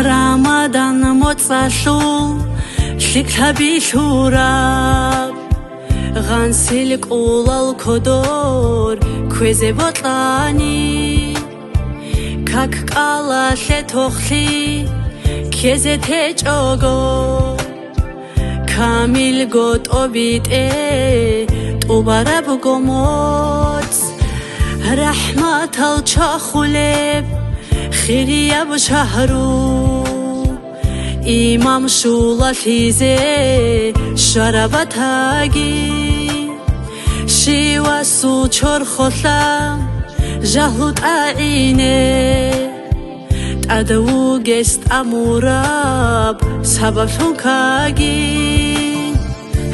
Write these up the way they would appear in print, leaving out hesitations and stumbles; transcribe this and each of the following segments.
Ramadan motsashul shikhabishurab Ghansilik ulal kodor kweze botlani Kak kala shetokhli keze techogo Kamil got obite tubarab gomots Rahmat al chakhuleb خيريا بشهرو إمام شولا تيزي شربتاجي شيوا سوچور خلا جهلوت عيني تادو جست أموراب سبب شوكاجي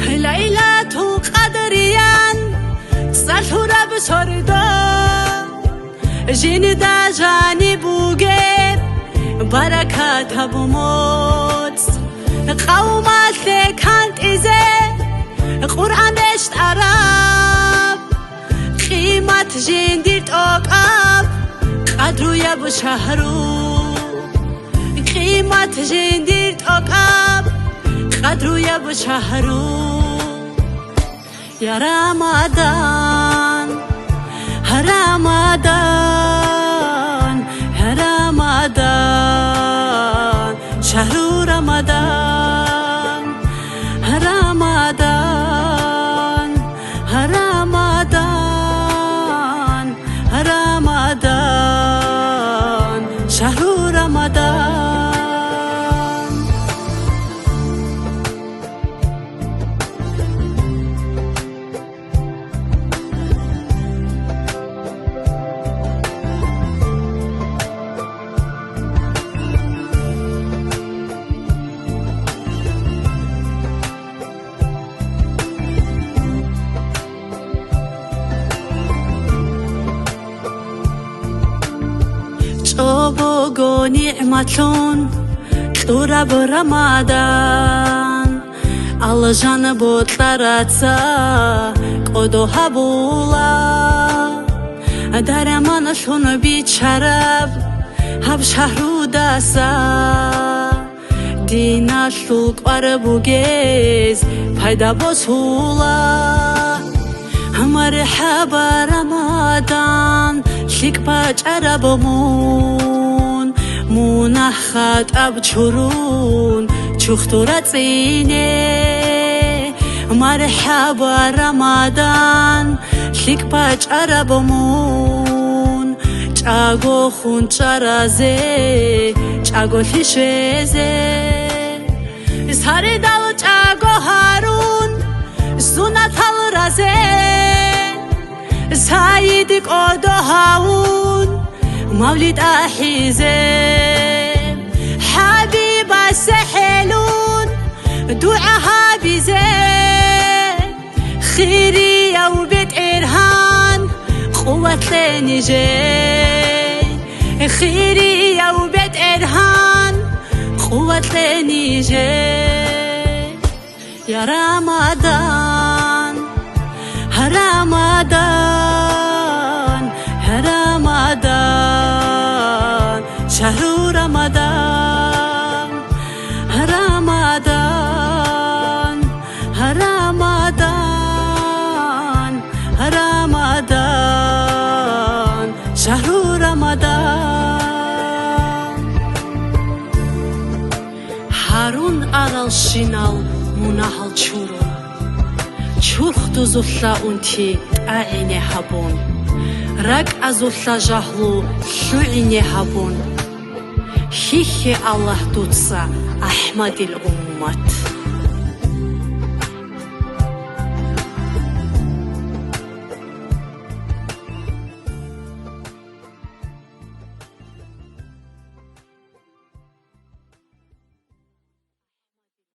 ليلة قدريان سالورا بسردان جين دا جاني بوغير بركات بموت قومات كانت إزي قرآن بشت عرب قيمة جين ديرت أوقاب قدرو يا بشهرو قيمة جين ديرت أوقاب قدرو يا بشهرو يا رمضان رمضان رمضان شهر رمضان رمضان رمضان رمضان شهر رمضان شوبو نعمتون تورب رمضان الله جان بوتلاراتسا قدو هبولا درمانشون بیچرب هب شهرو داسا دیناشو قربوگیز پیدا بسولا مرحبا رمضان شيك باج عربمون منخت أبشرون شختورات زينه مرحبا رمضان شيك باج عربمون چاگو خون چرازه چاگو لشوزه سر دل چاگو هارون سنت الرازه سايدك أودو هاون مولد أحيزة حبيبة سحلون دعاها بزين خيري أو بيت إرهان قوة لنجي خيري أو بيت إرهان قوة لنجي يا رمضان رمضان رمضان شهر رمضان رمضان رمضان رمضان شهر رمضان هارون أرال شينال مناهل چورو چورخ دوزولا اونتی عینه هبون رگ ازولا جهلو شوینه هبون هیچ الله دوتسا احمد الامت